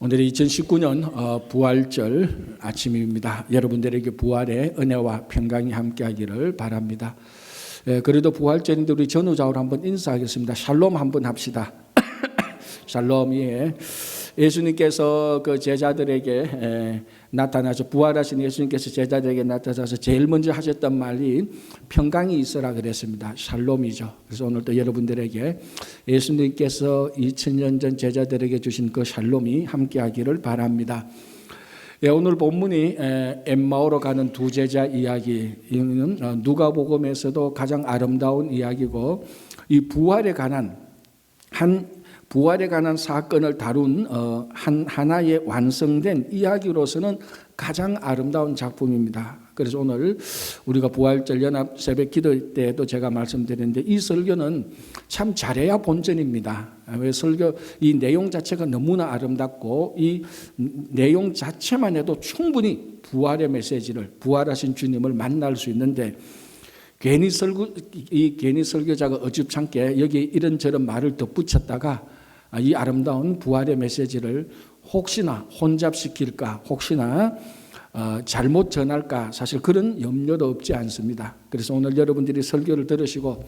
오늘이 2019년 부활절 아침입니다. 여러분들에게 부활의 은혜와 평강이 함께하기를 바랍니다. 그래도 부활절인데 우리 전우자로 한번 인사하겠습니다. 샬롬 한번 합시다. 샬롬이 예수님께서 그 제자들에게 나타나서 부활하신 예수님께서 제자들에게 나타나서 제일 먼저 하셨던 말이 평강이 있어라 그랬습니다. 샬롬이죠. 그래서 오늘도 여러분들에게 예수님께서 2000년 전 제자들에게 주신 그 샬롬이 함께하기를 바랍니다. 오늘 본문이 엠마오로 가는 두 제자 이야기는 누가복음에서도 가장 아름다운 이야기고 이 부활에 관한 사건을 다룬 하나의 완성된 이야기로서는 가장 아름다운 작품입니다. 그래서 오늘 우리가 부활절 연합 새벽 기도 때도 제가 말씀드렸는데 이 설교는 참 잘해야 본전입니다. 왜 설교 이 내용 자체가 너무나 아름답고 이 내용 자체만 해도 충분히 부활의 메시지를 부활하신 주님을 만날 수 있는데 괜히 설교자가 어줍찮게 여기 이런저런 말을 덧붙였다가 이 아름다운 부활의 메시지를 혹시나 혼잡시킬까, 혹시나 잘못 전할까, 사실 그런 염려도 없지 않습니다. 그래서 오늘 여러분들이 설교를 들으시고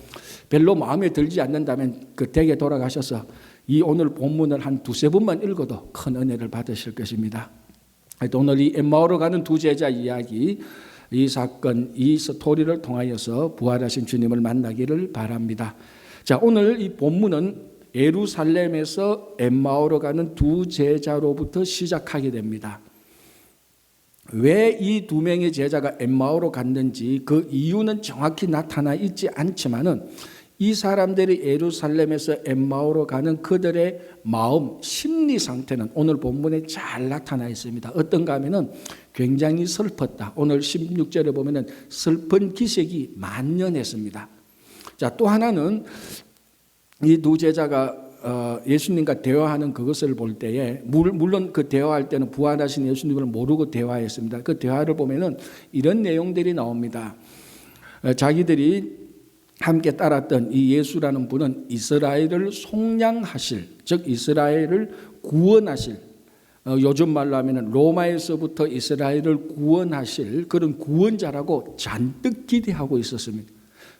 별로 마음에 들지 않는다면 그 댁에 돌아가셔서 이 오늘 본문을 한 두세 번만 읽어도 큰 은혜를 받으실 것입니다. 오늘 이 엠마오로 가는 두 제자 이야기, 이 사건, 이 스토리를 통하여서 부활하신 주님을 만나기를 바랍니다. 자, 오늘 이 본문은 예루살렘에서 엠마오로 가는 두 제자로부터 시작하게 됩니다. 왜 이 두 명의 제자가 엠마오로 갔는지 그 이유는 정확히 나타나 있지 않지만은 이 사람들이 예루살렘에서 엠마오로 가는 그들의 마음, 심리 상태는 오늘 본문에 잘 나타나 있습니다. 어떤가 하면은 굉장히 슬펐다. 오늘 16절에 보면은 슬픈 기색이 만연했습니다. 자, 또 하나는 이 두 제자가 예수님과 대화하는 그것을 볼 때에 물론 그 대화할 때는 부활하신 예수님을 모르고 대화했습니다. 그 대화를 보면은 이런 내용들이 나옵니다. 자기들이 함께 따랐던 이 예수라는 분은 이스라엘을 속량하실, 즉 이스라엘을 구원하실, 요즘 말로 하면은 로마에서부터 이스라엘을 구원하실 그런 구원자라고 잔뜩 기대하고 있었습니다.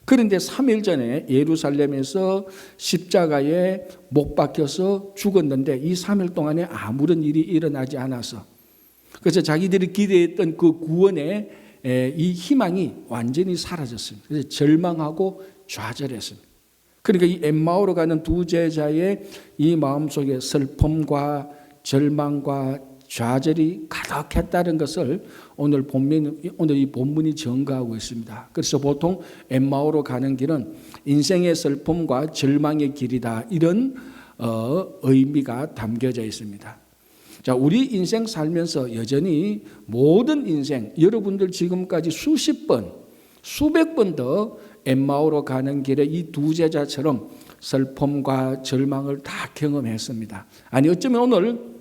그런데 3일 전에 예루살렘에서 십자가에 못 박혀서 죽었는데 이 3일 동안에 아무런 일이 일어나지 않아서 그래서 자기들이 기대했던 그 구원의 이 희망이 완전히 사라졌습니다. 그래서 절망하고 좌절했습니다. 그러니까 이 엠마오로 가는 두 제자의 이 마음속에 슬픔과 절망과 좌절이 가득했다는 것을 오늘 이 본문이 증거하고 있습니다. 그래서 보통 엠마오로 가는 길은 인생의 슬픔과 절망의 길이다, 이런 의미가 담겨져 있습니다. 자, 우리 인생 살면서 여전히 모든 인생, 여러분들 지금까지 수십 번, 수백 번 더 엠마오로 가는 길에 이 두 제자처럼 슬픔과 절망을 다 경험했습니다. 아니 어쩌면 오늘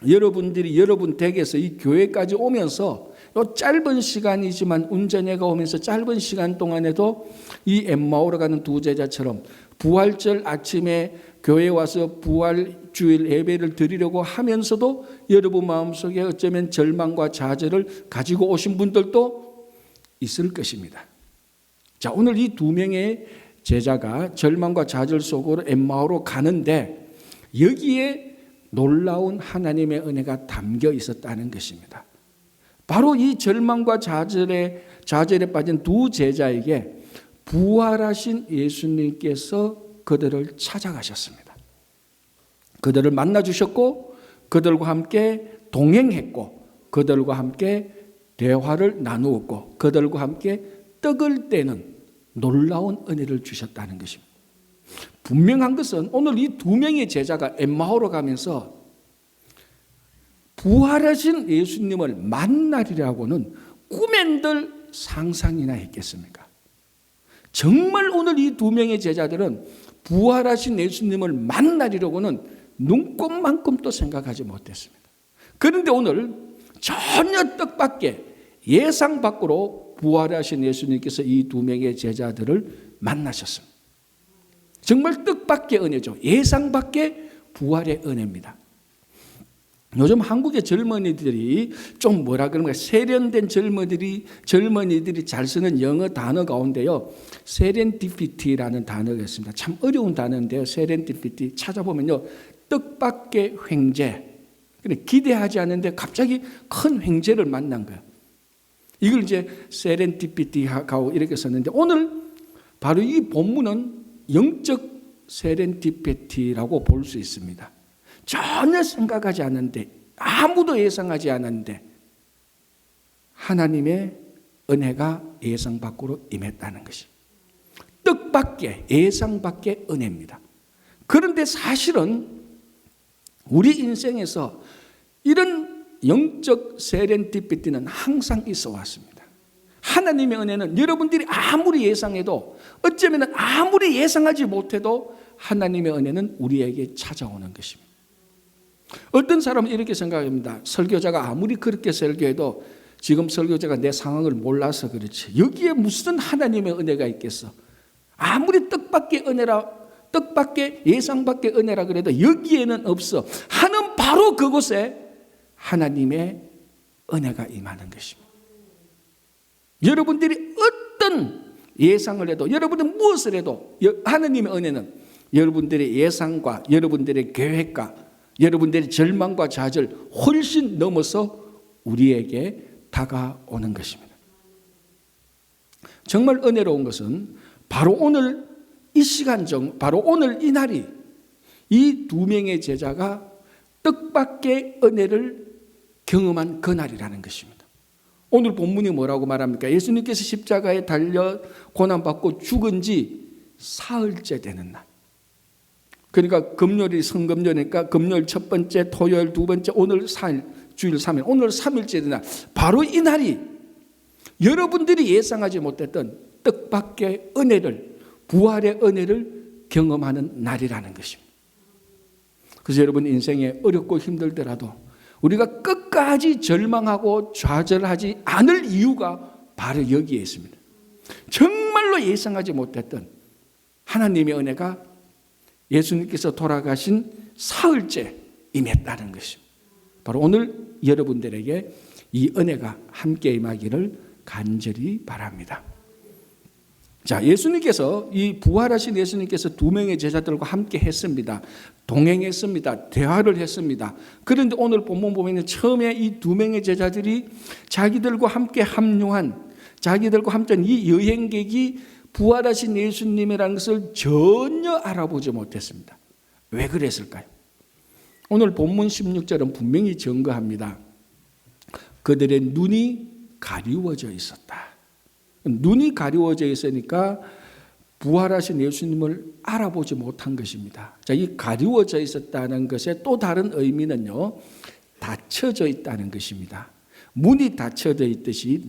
여러분들이 여러분 댁에서 이 교회까지 오면서 이 짧은 시간이지만 운전해가 오면서 짧은 시간 동안에도 이 엠마오로 가는 두 제자처럼 부활절 아침에 교회에 와서 부활주일 예배를 드리려고 하면서도 여러분 마음속에 어쩌면 절망과 좌절을 가지고 오신 분들도 있을 것입니다. 자, 오늘 이 두 명의 제자가 절망과 좌절 속으로 엠마오로 가는데 여기에 놀라운 하나님의 은혜가 담겨 있었다는 것입니다. 바로 이 절망과 좌절에 빠진 두 제자에게 부활하신 예수님께서 그들을 찾아가셨습니다. 그들을 만나주셨고 그들과 함께 동행했고 그들과 함께 대화를 나누었고 그들과 함께 떡을 떼는 놀라운 은혜를 주셨다는 것입니다. 분명한 것은 오늘 이 두 명의 제자가 엠마오로 가면서 부활하신 예수님을 만나리라고는 꿈엔들 상상이나 했겠습니까? 정말 오늘 이 두 명의 제자들은 부활하신 예수님을 만나리라고는 눈꼽만큼도 생각하지 못했습니다. 그런데 오늘 전혀 뜻밖의 예상 밖으로 부활하신 예수님께서 이 두 명의 제자들을 만나셨습니다. 정말 뜻밖의 은혜죠. 예상 밖의 부활의 은혜입니다. 요즘 한국의 젊은이들이 좀 뭐라 그런가 세련된 젊은이들이 잘 쓰는 영어 단어 가운데요, 세렌디피티라는 단어가 있습니다. 참 어려운 단어인데요. 세렌디피티 찾아보면요, 뜻밖의 횡재. 기대하지 않는데 갑자기 큰 횡재를 만난 거예요. 이걸 이제 세렌디피티하고 이렇게 썼는데, 오늘 바로 이 본문은 영적 세렌디피티라고 볼 수 있습니다. 전혀 생각하지 않았는데, 아무도 예상하지 않았는데 하나님의 은혜가 예상 밖으로 임했다는 것이, 뜻밖의 예상 밖의 은혜입니다. 그런데 사실은 우리 인생에서 이런 영적 세렌디피티는 항상 있어 왔습니다. 하나님의 은혜는 여러분들이 아무리 예상해도, 어쩌면 아무리 예상하지 못해도 하나님의 은혜는 우리에게 찾아오는 것입니다. 어떤 사람은 이렇게 생각합니다. 설교자가 아무리 그렇게 설교해도 지금 설교자가 내 상황을 몰라서 그렇지, 여기에 무슨 하나님의 은혜가 있겠어. 아무리 뜻밖의 예상 밖의 은혜라 그래도 여기에는 없어 하는, 바로 그곳에 하나님의 은혜가 임하는 것입니다. 여러분들이 어떤 예상을 해도, 여러분들이 무엇을 해도 하나님의 은혜는 여러분들의 예상과 여러분들의 계획과 여러분들의 절망과 좌절 훨씬 넘어서 우리에게 다가오는 것입니다. 정말 은혜로운 것은 바로 오늘 이 시간 바로 오늘 이 날이 이 두 명의 제자가 뜻밖의 은혜를 경험한 그 날이라는 것입니다. 오늘 본문이 뭐라고 말합니까? 예수님께서 십자가에 달려 고난받고 죽은 지 사흘째 되는 날. 그러니까 금요일이 성금요일이니까 금요일 첫 번째, 토요일 두 번째, 오늘 4일, 주일 3일, 오늘 3일째 되는 날. 바로 이 날이 여러분들이 예상하지 못했던 뜻밖의 은혜를, 부활의 은혜를 경험하는 날이라는 것입니다. 그래서 여러분 인생에 어렵고 힘들더라도 우리가 끝까지 절망하고 좌절하지 않을 이유가 바로 여기에 있습니다. 정말로 예상하지 못했던 하나님의 은혜가 예수님께서 돌아가신 사흘째 임했다는 것입니다. 바로 오늘 여러분들에게 이 은혜가 함께 임하기를 간절히 바랍니다. 자, 예수님께서, 이 부활하신 예수님께서 두 명의 제자들과 함께 했습니다. 동행했습니다. 대화를 했습니다. 그런데 오늘 본문 보면 처음에 이 두 명의 제자들이 자기들과 함께 합류한, 자기들과 함께한 이 여행객이 부활하신 예수님이라는 것을 전혀 알아보지 못했습니다. 왜 그랬을까요? 오늘 본문 16절은 분명히 증거합니다. 그들의 눈이 가리워져 있었다. 눈이 가리워져 있으니까 부활하신 예수님을 알아보지 못한 것입니다. 자, 이 가리워져 있었다는 것의 또 다른 의미는요, 닫혀져 있다는 것입니다. 문이 닫혀져 있듯이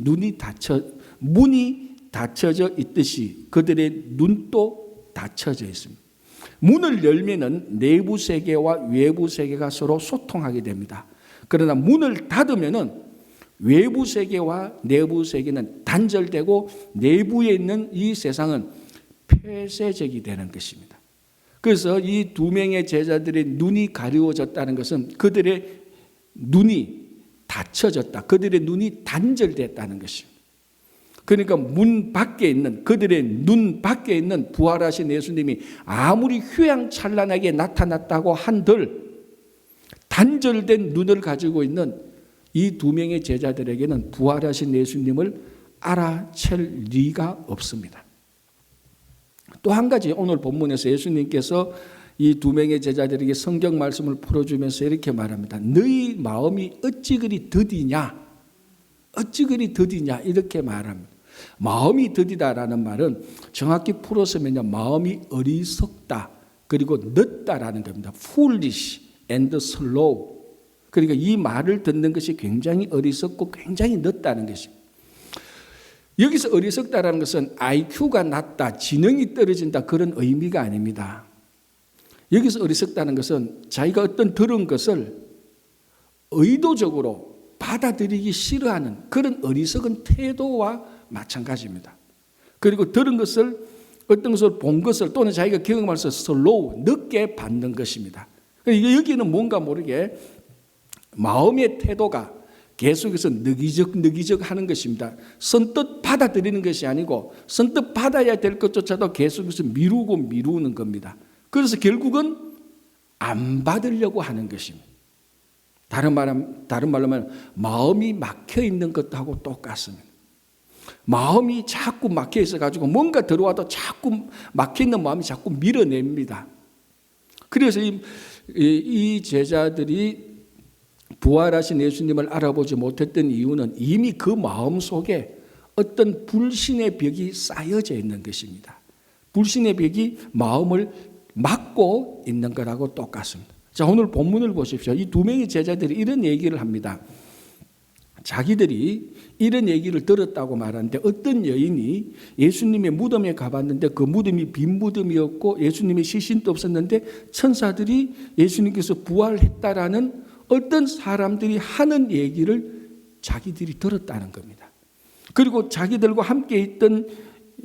문이 닫혀져 있듯이 그들의 눈도 닫혀져 있습니다. 문을 열면은 내부 세계와 외부 세계가 서로 소통하게 됩니다. 그러나 문을 닫으면은 외부 세계와 내부 세계는 단절되고 내부에 있는 이 세상은 폐쇄적이 되는 것입니다. 그래서 이 두 명의 제자들의 눈이 가리워졌다는 것은 그들의 눈이 닫혀졌다, 그들의 눈이 단절됐다는 것입니다. 그러니까 문 밖에 있는, 그들의 눈 밖에 있는 부활하신 예수님이 아무리 휘황찬란하게 나타났다고 한들 단절된 눈을 가지고 있는 이 두 명의 제자들에게는 부활하신 예수님을 알아챌 리가 없습니다. 또 한 가지, 오늘 본문에서 예수님께서 이 두 명의 제자들에게 성경 말씀을 풀어주면서 이렇게 말합니다. 너희 마음이 어찌 그리 더디냐? 어찌 그리 더디냐? 이렇게 말합니다. 마음이 더디다라는 말은 정확히 풀어서면요, 마음이 어리석다 그리고 늦다라는 겁니다. Foolish and slow. 그러니까 이 말을 듣는 것이 굉장히 어리석고 굉장히 늦다는 것입니다. 여기서 어리석다라는 것은 IQ가 낮다, 지능이 떨어진다 그런 의미가 아닙니다. 여기서 어리석다는 것은 자기가 어떤 들은 것을 의도적으로 받아들이기 싫어하는 그런 어리석은 태도와 마찬가지입니다. 그리고 들은 것을, 어떤 것을 본 것을 또는 자기가 경험해서 슬로우, 늦게 받는 것입니다. 그러니까 여기는 뭔가 모르게 마음의 태도가 계속해서 느기적 하는 것입니다. 선뜻 받아들이는 것이 아니고 선뜻 받아야 될 것조차도 계속해서 미루는 겁니다. 그래서 결국은 안 받으려고 하는 것입니다. 다른 말로 말하면 마음이 막혀 있는 것하고 똑같습니다. 마음이 자꾸 막혀 있어 가지고 뭔가 들어와도 자꾸 막혀 있는 마음이 자꾸 밀어냅니다. 그래서 이 제자들이 부활하신 예수님을 알아보지 못했던 이유는 이미 그 마음 속에 어떤 불신의 벽이 쌓여져 있는 것입니다. 불신의 벽이 마음을 막고 있는 거라고 똑같습니다. 자, 오늘 본문을 보십시오. 이 두 명의 제자들이 이런 얘기를 합니다. 자기들이 이런 얘기를 들었다고 말하는데 어떤 여인이 예수님의 무덤에 가봤는데 그 무덤이 빈 무덤이었고 예수님의 시신도 없었는데 천사들이 예수님께서 부활했다라는 어떤 사람들이 하는 얘기를 자기들이 들었다는 겁니다. 그리고 자기들과 함께 있던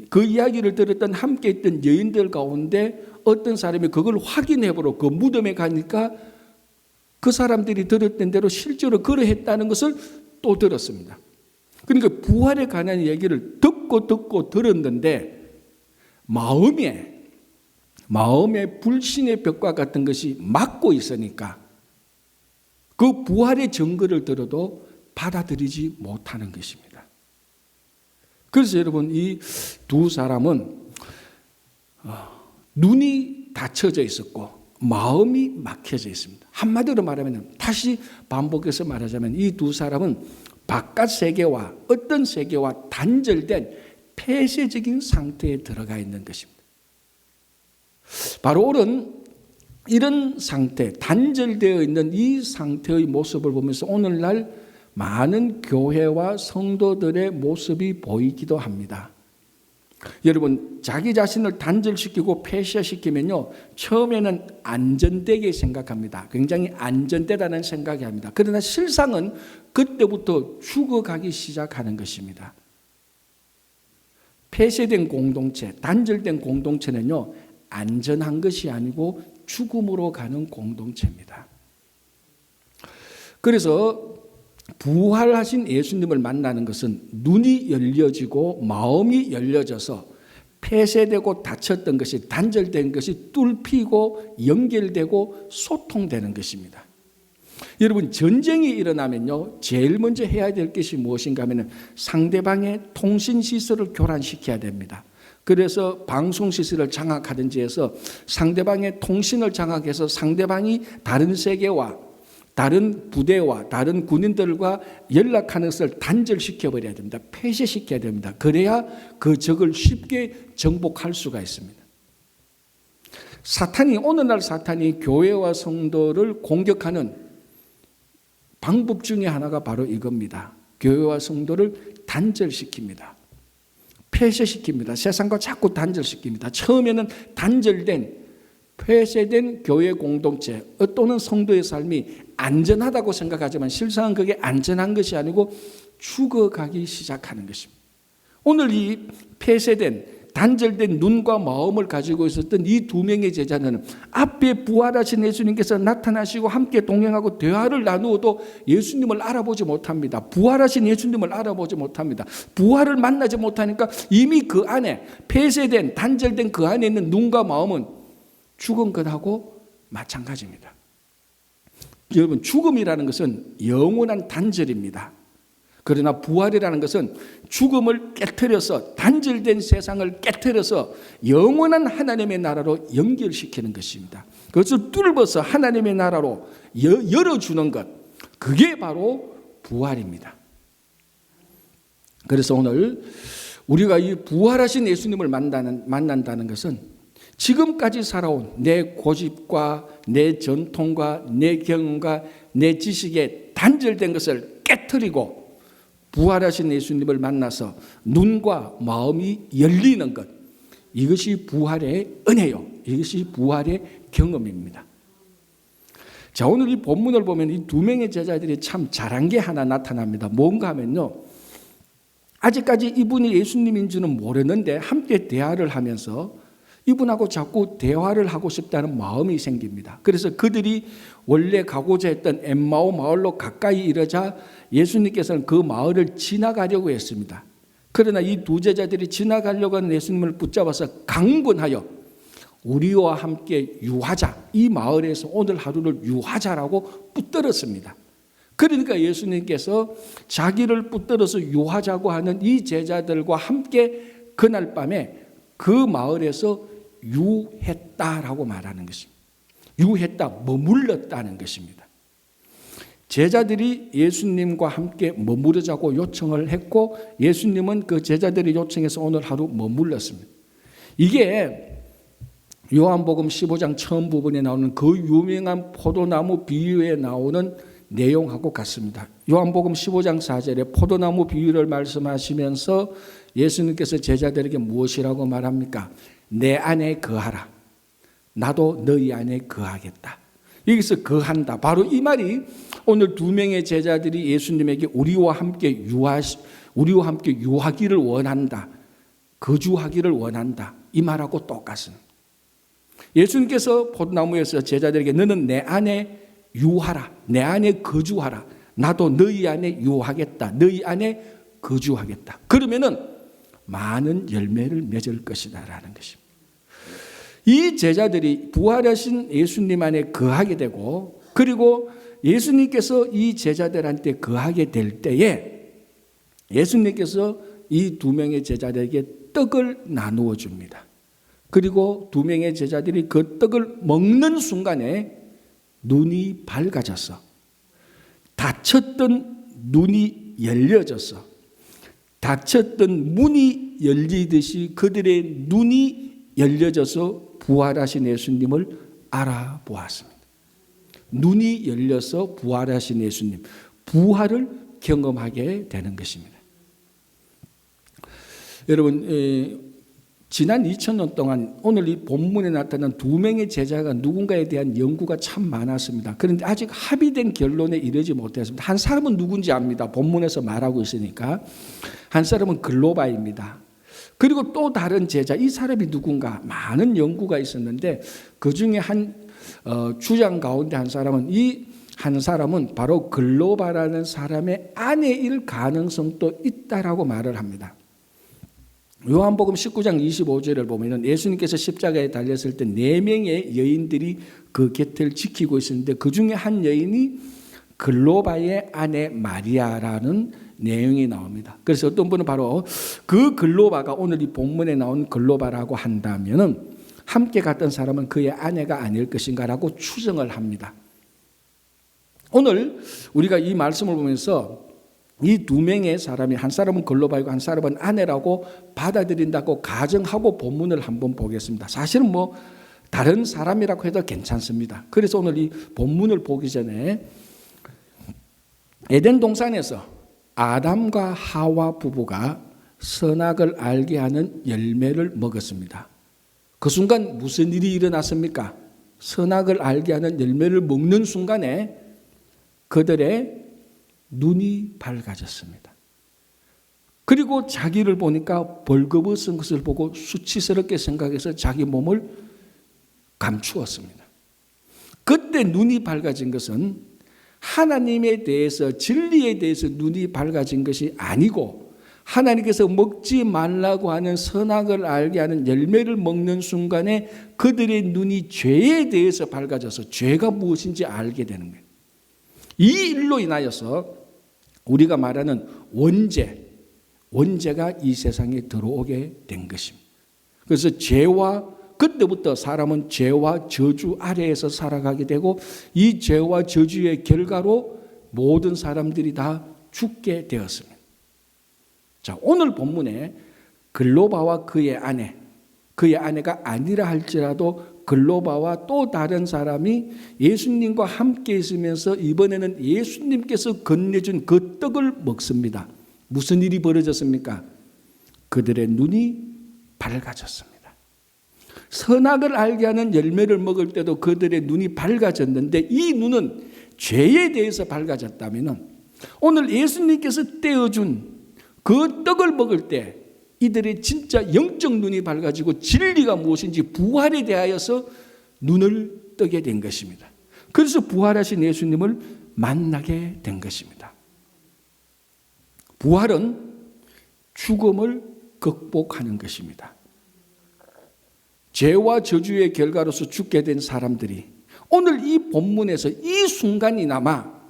그 이야기를 들었던 함께 있던 여인들 가운데 어떤 사람이 그걸 확인해 보러 그 무덤에 가니까 그 사람들이 들었던 대로 실제로 그러했다는 것을 또 들었습니다. 그러니까 부활에 관한 얘기를 듣고 들었는데 마음에 불신의 벽과 같은 것이 막고 있으니까 그 부활의 증거를 들어도 받아들이지 못하는 것입니다. 그래서 여러분 이 두 사람은 눈이 닫혀져 있었고 마음이 막혀져 있습니다. 한마디로 말하면 다시 반복해서 말하자면 이 두 사람은 바깥 세계와 어떤 세계와 단절된 폐쇄적인 상태에 들어가 있는 것입니다. 바로 이런 상태, 단절되어 있는 이 상태의 모습을 보면서 오늘날 많은 교회와 성도들의 모습이 보이기도 합니다. 여러분, 자기 자신을 단절시키고 폐쇄시키면요, 처음에는 안전되게 생각합니다. 굉장히 안전되다는 생각이 합니다. 그러나 실상은 그때부터 죽어가기 시작하는 것입니다. 폐쇄된 공동체, 단절된 공동체는요, 안전한 것이 아니고 죽음으로 가는 공동체입니다. 그래서 부활하신 예수님을 만나는 것은 눈이 열려지고 마음이 열려져서 폐쇄되고 닫혔던 것이 단절된 것이 뚫히고 연결되고 소통되는 것입니다. 여러분, 전쟁이 일어나면요, 제일 먼저 해야 될 것이 무엇인가 하면 상대방의 통신시설을 교란시켜야 됩니다. 그래서 방송시설을 장악하든지 해서 상대방의 통신을 장악해서 상대방이 다른 세계와 다른 부대와 다른 군인들과 연락하는 것을 단절시켜버려야 됩니다. 폐쇄시켜야 됩니다. 그래야 그 적을 쉽게 정복할 수가 있습니다. 오늘날 사탄이 교회와 성도를 공격하는 방법 중에 하나가 바로 이겁니다. 교회와 성도를 단절시킵니다. 폐쇄시킵니다. 세상과 자꾸 단절시킵니다. 처음에는 단절된 폐쇄된 교회 공동체 또는 성도의 삶이 안전하다고 생각하지만 실상은 그게 안전한 것이 아니고 죽어가기 시작하는 것입니다. 오늘 이 폐쇄된 단절된 눈과 마음을 가지고 있었던 이 두 명의 제자는 앞에 부활하신 예수님께서 나타나시고 함께 동행하고 대화를 나누어도 예수님을 알아보지 못합니다. 부활하신 예수님을 알아보지 못합니다. 부활을 만나지 못하니까 이미 그 안에 폐쇄된 단절된 그 안에 있는 눈과 마음은 죽은 것하고 마찬가지입니다. 여러분, 죽음이라는 것은 영원한 단절입니다. 그러나 부활이라는 것은 죽음을 깨트려서 단절된 세상을 깨트려서 영원한 하나님의 나라로 연결시키는 것입니다. 그것을 뚫어서 하나님의 나라로 열어주는 것, 그게 바로 부활입니다. 그래서 오늘 우리가 이 부활하신 예수님을 만난다는 것은 지금까지 살아온 내 고집과 내 전통과 내 경험과 내 지식에 단절된 것을 깨트리고 부활하신 예수님을 만나서 눈과 마음이 열리는 것, 이것이 부활의 은혜요. 이것이 부활의 경험입니다. 자, 오늘 이 본문을 보면 이 두 명의 제자들이 참 잘한 게 하나 나타납니다. 뭔가 하면요, 아직까지 이분이 예수님인 줄은 모르는데 함께 대화를 하면서 이분하고 자꾸 대화를 하고 싶다는 마음이 생깁니다. 그래서 그들이 원래 가고자 했던 엠마오 마을로 가까이 이르자 예수님께서는 그 마을을 지나가려고 했습니다. 그러나 이 두 제자들이 지나가려고 하는 예수님을 붙잡아서 강권하여 우리와 함께 유하자, 이 마을에서 오늘 하루를 유하자라고 붙들었습니다. 그러니까 예수님께서 자기를 붙들어서 유하자고 하는 이 제자들과 함께 그날 밤에 그 마을에서 유했다라고 말하는 것입니다. 유했다, 머물렀다는 것입니다. 제자들이 예수님과 함께 머무르자고 요청을 했고 예수님은 그 제자들의 요청에서 오늘 하루 머물렀습니다. 이게 요한복음 15장 처음 부분에 나오는 그 유명한 포도나무 비유에 나오는 내용하고 같습니다. 요한복음 15장 4절에 포도나무 비유를 말씀하시면서 예수님께서 제자들에게 무엇이라고 말합니까? 내 안에 거하라. 나도 너희 안에 거하겠다. 여기서 거한다. 바로 이 말이 오늘 두 명의 제자들이 예수님에게 우리와 함께 유하기를 원한다. 거주하기를 원한다. 이 말하고 똑같습니다. 예수님께서 포도나무에서 제자들에게 너는 내 안에 유하라. 내 안에 거주하라. 나도 너희 안에 유하겠다. 너희 안에 거주하겠다. 그러면은 많은 열매를 맺을 것이다 라는 것입니다. 이 제자들이 부활하신 예수님 안에 거하게 되고 그리고 예수님께서 이 제자들한테 거하게 될 때에 예수님께서 이 두 명의 제자들에게 떡을 나누어 줍니다. 그리고 두 명의 제자들이 그 떡을 먹는 순간에 눈이 밝아져서 닫혔던 눈이 열려져서 닫혔던 문이 열리듯이 그들의 눈이 열려져서 부활하신 예수님을 알아보았습니다. 눈이 열려서 부활하신 예수님, 부활을 경험하게 되는 것입니다. 여러분, 지난 2000년 동안 오늘 이 본문에 나타난 두 명의 제자가 누군가에 대한 연구가 참 많았습니다. 그런데 아직 합의된 결론에 이르지 못했습니다. 한 사람은 누군지 압니다. 본문에서 말하고 있으니까. 한 사람은 글로바입니다. 그리고 또 다른 제자, 이 사람이 누군가 많은 연구가 있었는데 그중에 한 주장 가운데 한 사람은 바로 글로바라는 사람의 아내일 가능성도 있다라고 말을 합니다. 요한복음 19장 25절을 보면 예수님께서 십자가에 달렸을 때 4명의 여인들이 그 곁을 지키고 있었는데 그중에 한 여인이 글로바의 아내 마리아라는 내용이 나옵니다. 그래서 어떤 분은 바로 그 글로바가 오늘 이 본문에 나온 글로바라고 한다면은 함께 갔던 사람은 그의 아내가 아닐 것인가라고 추정을 합니다. 오늘 우리가 이 말씀을 보면서 이 두 명의 사람이 한 사람은 글로바이고 한 사람은 아내라고 받아들인다고 가정하고 본문을 한번 보겠습니다. 사실은 다른 사람이라고 해도 괜찮습니다. 그래서 오늘 이 본문을 보기 전에 에덴 동산에서 아담과 하와 부부가 선악을 알게 하는 열매를 먹었습니다. 그 순간 무슨 일이 일어났습니까? 선악을 알게 하는 열매를 먹는 순간에 그들의 눈이 밝아졌습니다. 그리고 자기를 보니까 벌거벗은 것을 보고 수치스럽게 생각해서 자기 몸을 감추었습니다. 그때 눈이 밝아진 것은 하나님에 대해서 진리에 대해서 눈이 밝아진 것이 아니고 하나님께서 먹지 말라고 하는 선악을 알게 하는 열매를 먹는 순간에 그들의 눈이 죄에 대해서 밝아져서 죄가 무엇인지 알게 되는 거예요. 이 일로 인하여서 우리가 말하는 원죄가 이 세상에 들어오게 된 것입니다. 그래서 그때부터 사람은 죄와 저주 아래에서 살아가게 되고 이 죄와 저주의 결과로 모든 사람들이 다 죽게 되었습니다. 자, 오늘 본문에 글로바와 그의 아내가 아니라 할지라도 글로바와 또 다른 사람이 예수님과 함께 있으면서 이번에는 예수님께서 건네준 그 떡을 먹습니다. 무슨 일이 벌어졌습니까? 그들의 눈이 밝아졌습니다. 선악을 알게 하는 열매를 먹을 때도 그들의 눈이 밝아졌는데 이 눈은 죄에 대해서 밝아졌다면 오늘 예수님께서 떼어준 그 떡을 먹을 때 이들의 진짜 영적 눈이 밝아지고 진리가 무엇인지 부활에 대하여서 눈을 뜨게 된 것입니다. 그래서 부활하신 예수님을 만나게 된 것입니다. 부활은 죽음을 극복하는 것입니다. 죄와 저주의 결과로서 죽게 된 사람들이 오늘 이 본문에서 이 순간이나마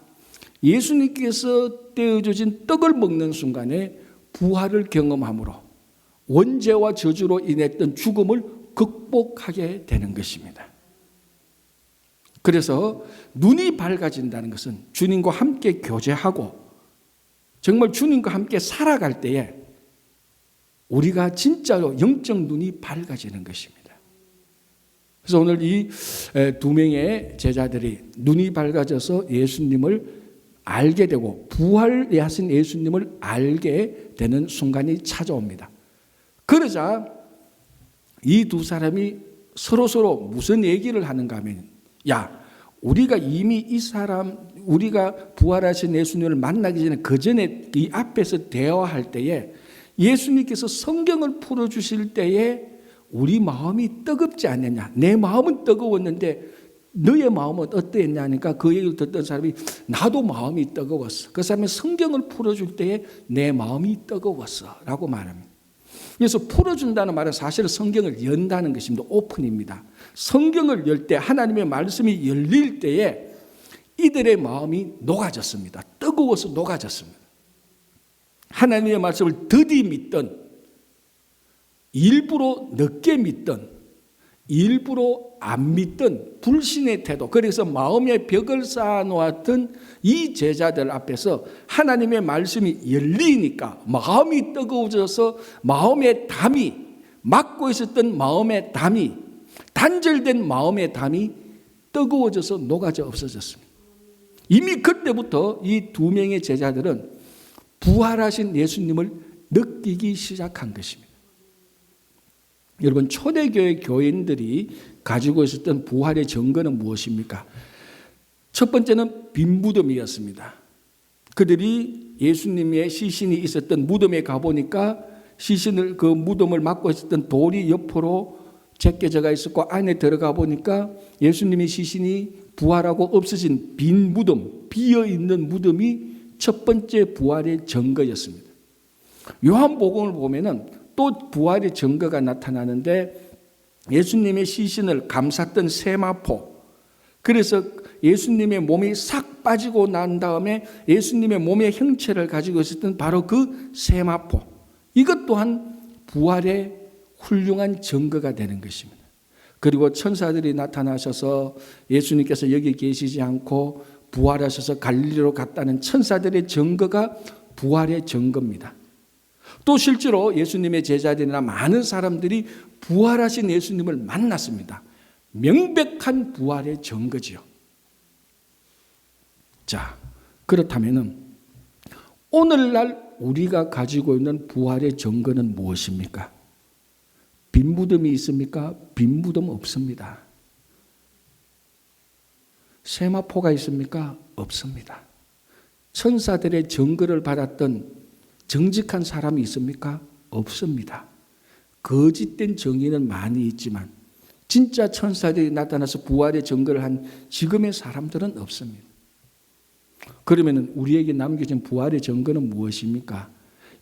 예수님께서 떼어주신 떡을 먹는 순간에 부활을 경험함으로 원죄와 저주로 인했던 죽음을 극복하게 되는 것입니다. 그래서 눈이 밝아진다는 것은 주님과 함께 교제하고 정말 주님과 함께 살아갈 때에 우리가 진짜로 영적 눈이 밝아지는 것입니다. 그래서 오늘 이 두 명의 제자들이 눈이 밝아져서 예수님을 알게 되고 부활하신 예수님을 알게 되는 순간이 찾아옵니다. 그러자 이 두 사람이 서로 무슨 얘기를 하는가 하면, 야, 우리가 이미 이 사람, 우리가 부활하신 예수님을 만나기 전에 그 전에 이 앞에서 대화할 때에 예수님께서 성경을 풀어주실 때에 우리 마음이 뜨겁지 않느냐, 내 마음은 뜨거웠는데 너의 마음은 어떠했냐 하니까 그 얘기를 듣던 사람이 나도 마음이 뜨거웠어. 그 사람이 성경을 풀어줄 때에 내 마음이 뜨거웠어 라고 말합니다. 그래서 풀어준다는 말은 사실은 성경을 연다는 것입니다. 오픈입니다. 성경을 열 때 하나님의 말씀이 열릴 때에 이들의 마음이 녹아졌습니다. 뜨거워서 녹아졌습니다. 하나님의 말씀을 더디 믿던, 일부러 늦게 믿던, 일부러 안 믿던 불신의 태도, 그래서 마음의 벽을 쌓아놓았던 이 제자들 앞에서 하나님의 말씀이 열리니까 마음이 뜨거워져서 마음의 담이, 막고 있었던 마음의 담이, 단절된 마음의 담이 뜨거워져서 녹아져 없어졌습니다. 이미 그때부터 이 두 명의 제자들은 부활하신 예수님을 느끼기 시작한 것입니다. 여러분, 초대교회 교인들이 가지고 있었던 부활의 증거는 무엇입니까? 첫 번째는 빈 무덤이었습니다. 그들이 예수님의 시신이 있었던 무덤에 가보니까 시신을, 그 무덤을 막고 있었던 돌이 옆으로 제껴져가 있었고 안에 들어가 보니까 예수님의 시신이 부활하고 없어진 빈 무덤, 비어있는 무덤이 첫 번째 부활의 증거였습니다. 요한복음을 보면은 또 부활의 증거가 나타나는데 예수님의 시신을 감쌌던 세마포, 그래서 예수님의 몸이 싹 빠지고 난 다음에 예수님의 몸의 형체를 가지고 있었던 바로 그 세마포, 이것 또한 부활의 훌륭한 증거가 되는 것입니다. 그리고 천사들이 나타나셔서 예수님께서 여기 계시지 않고 부활하셔서 갈릴리로 갔다는 천사들의 증거가 부활의 증거입니다. 또 실제로 예수님의 제자들이나 많은 사람들이 부활하신 예수님을 만났습니다. 명백한 부활의 증거지요. 자, 그렇다면 오늘날 우리가 가지고 있는 부활의 증거는 무엇입니까? 빈 무덤이 있습니까? 빈 무덤 없습니다. 세마포가 있습니까? 없습니다. 천사들의 증거를 받았던 정직한 사람이 있습니까? 없습니다. 거짓된 정의는 많이 있지만 진짜 천사들이 나타나서 부활의 증거를 한 지금의 사람들은 없습니다. 그러면 우리에게 남겨진 부활의 증거는 무엇입니까?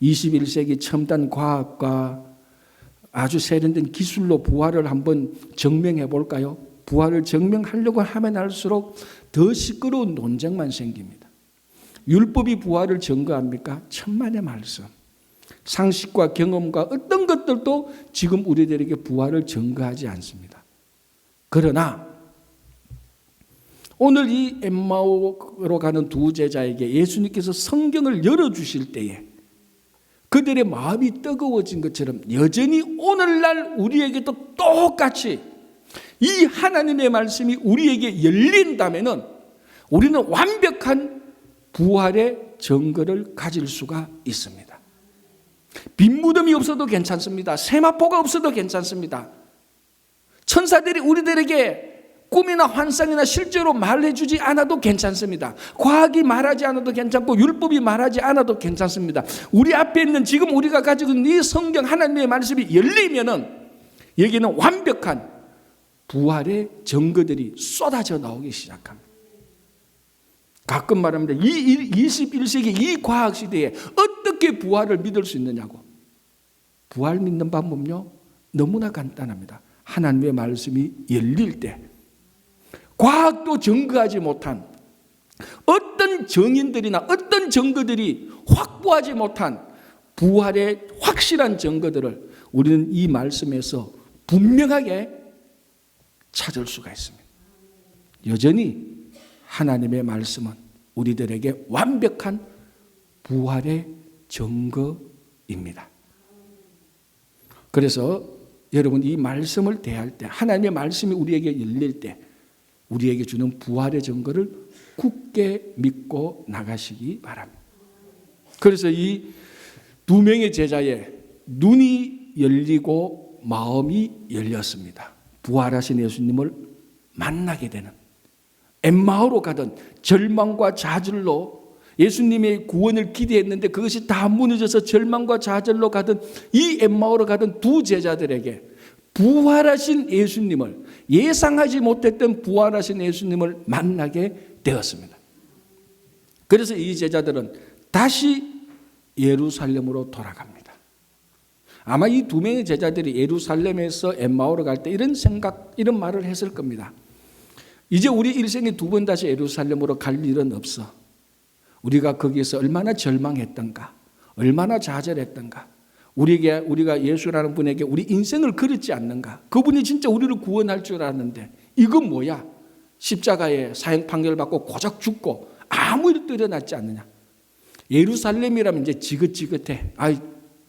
21세기 첨단 과학과 아주 세련된 기술로 부활을 한번 증명해 볼까요? 부활을 증명하려고 하면 할수록 더 시끄러운 논쟁만 생깁니다. 율법이 부활을 증거합니까? 천만의 말씀. 상식과 경험과 어떤 것들도 지금 우리들에게 부활을 증거하지 않습니다. 그러나 오늘 이 엠마오로 가는 두 제자에게 예수님께서 성경을 열어주실 때에 그들의 마음이 뜨거워진 것처럼 여전히 오늘날 우리에게도 똑같이 이 하나님의 말씀이 우리에게 열린다면 우리는 완벽한 부활의 증거를 가질 수가 있습니다. 빈 무덤이 없어도 괜찮습니다. 세마포가 없어도 괜찮습니다. 천사들이 우리들에게 꿈이나 환상이나 실제로 말해주지 않아도 괜찮습니다. 과학이 말하지 않아도 괜찮고 율법이 말하지 않아도 괜찮습니다. 우리 앞에 있는 지금 우리가 가지고 있는 이 성경 하나님의 말씀이 열리면은 여기는 완벽한 부활의 증거들이 쏟아져 나오기 시작합니다. 가끔 말합니다. 이 21세기 이 과학 시대에 어떻게 부활을 믿을 수 있느냐고. 부활 믿는 방법은요, 너무나 간단합니다. 하나님의 말씀이 열릴 때, 과학도 증거하지 못한 어떤 증인들이나 어떤 증거들이 확보하지 못한 부활의 확실한 증거들을 우리는 이 말씀에서 분명하게 찾을 수가 있습니다. 여전히 하나님의 말씀은 우리들에게 완벽한 부활의 증거입니다. 그래서 여러분, 이 말씀을 대할 때, 하나님의 말씀이 우리에게 열릴 때 우리에게 주는 부활의 증거를 굳게 믿고 나가시기 바랍니다. 그래서 이 두 명의 제자의 눈이 열리고 마음이 열렸습니다. 부활하신 예수님을 만나게 되는, 엠마오로 가던 절망과 좌절로 예수님의 구원을 기대했는데 그것이 다 무너져서 절망과 좌절로 가던 이 엠마오로 가던 두 제자들에게 부활하신 예수님을, 예상하지 못했던 부활하신 예수님을 만나게 되었습니다. 그래서 이 제자들은 다시 예루살렘으로 돌아갑니다. 아마 이 두 명의 제자들이 예루살렘에서 엠마오로 갈 때 이런 생각, 이런 말을 했을 겁니다. 이제 우리 일생에 두 번 다시 예루살렘으로 갈 일은 없어. 우리가 거기에서 얼마나 절망했던가, 얼마나 좌절했던가, 우리가 예수라는 분에게 우리 인생을 그렸지 않는가. 그분이 진짜 우리를 구원할 줄 알았는데 이건 뭐야? 십자가에 사형 판결받고 고작 죽고 아무 일도 일어났지 않느냐. 예루살렘이라면 이제 지긋지긋해.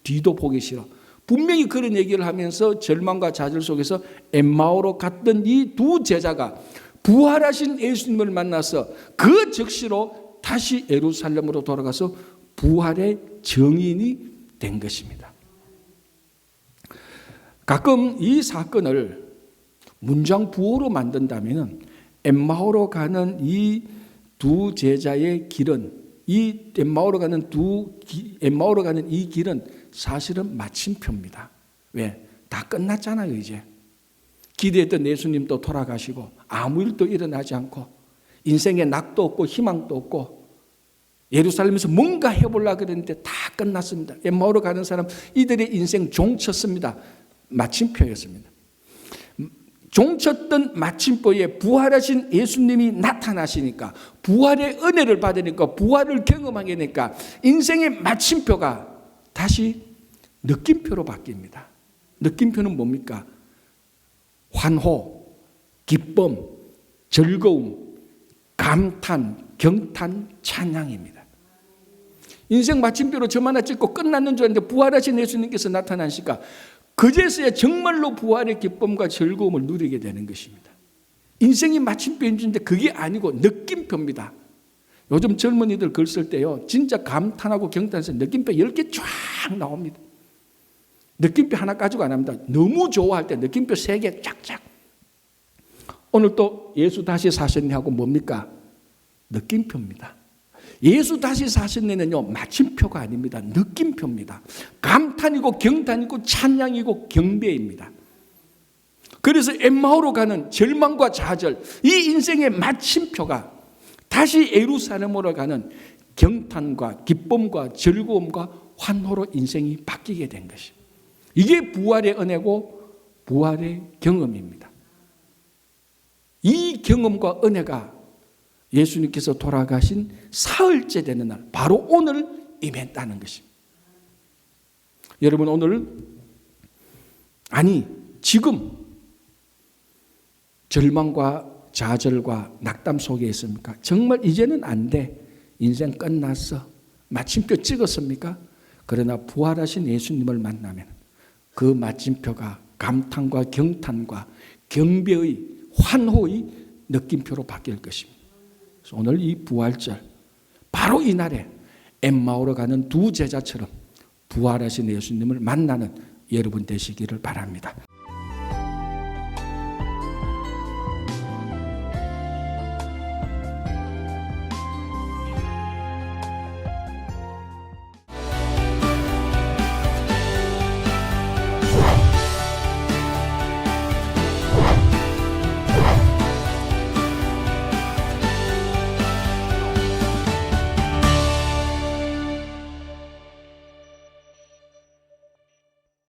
뒤도 보기 싫어. 분명히 그런 얘기를 하면서 절망과 좌절 속에서 엠마오로 갔던 이 두 제자가 부활하신 예수님을 만나서 그 즉시로 다시 예루살렘으로 돌아가서 부활의 증인이 된 것입니다. 가끔 이 사건을 문장 부호로 만든다면 엠마오로 가는 이 두 제자의 길은, 이 엠마오로 가는 이 길은 사실은 마침표입니다. 왜? 다 끝났잖아요, 이제. 기대했던 예수님도 돌아가시고 아무 일도 일어나지 않고 인생에 낙도 없고 희망도 없고 예루살렘에서 뭔가 해보려고 그랬는데 다 끝났습니다. 엠마오로 가는 사람, 이들의 인생 종쳤습니다. 마침표였습니다. 종쳤던 마침표에 부활하신 예수님이 나타나시니까, 부활의 은혜를 받으니까, 부활을 경험하게 되니까 인생의 마침표가 다시 느낌표로 바뀝니다. 느낌표는 뭡니까? 환호, 기쁨, 즐거움, 감탄, 경탄, 찬양입니다. 인생 마침표로 점 하나 찍고 끝났는 줄 알았는데 부활하신 예수님께서 나타나시니까 그제서야 정말로 부활의 기쁨과 즐거움을 누리게 되는 것입니다. 인생이 마침표인 줄인데 그게 아니고 느낌표입니다. 요즘 젊은이들 글 쓸 때요, 진짜 감탄하고 경탄해서 느낌표 10개 쫙 나옵니다. 느낌표 하나 가지고 안 합니다. 너무 좋아할 때 느낌표 3개 쫙쫙. 오늘 또 예수 다시 사셨네 하고 뭡니까? 느낌표입니다. 예수 다시 사셨네는요, 마침표가 아닙니다. 느낌표입니다. 감탄이고 경탄이고 찬양이고 경배입니다. 그래서 엠마오로 가는 절망과 좌절, 이 인생의 마침표가 다시 예루살렘으로 가는 경탄과 기쁨과 즐거움과 환호로 인생이 바뀌게 된 것입니다. 이게 부활의 은혜고 부활의 경험입니다. 이 경험과 은혜가 예수님께서 돌아가신 사흘째 되는 날, 바로 오늘 임했다는 것입니다. 여러분, 오늘, 지금 절망과 좌절과 낙담 속에 있습니까? 정말 이제는 안 돼. 인생 끝났어. 마침표 찍었습니까? 그러나 부활하신 예수님을 만나면 그 마침표가 감탄과 경탄과 경배의, 환호의 느낌표로 바뀔 것입니다. 그래서 오늘 이 부활절, 바로 이 날에 엠마오로 가는 두 제자처럼 부활하신 예수님을 만나는 여러분 되시기를 바랍니다.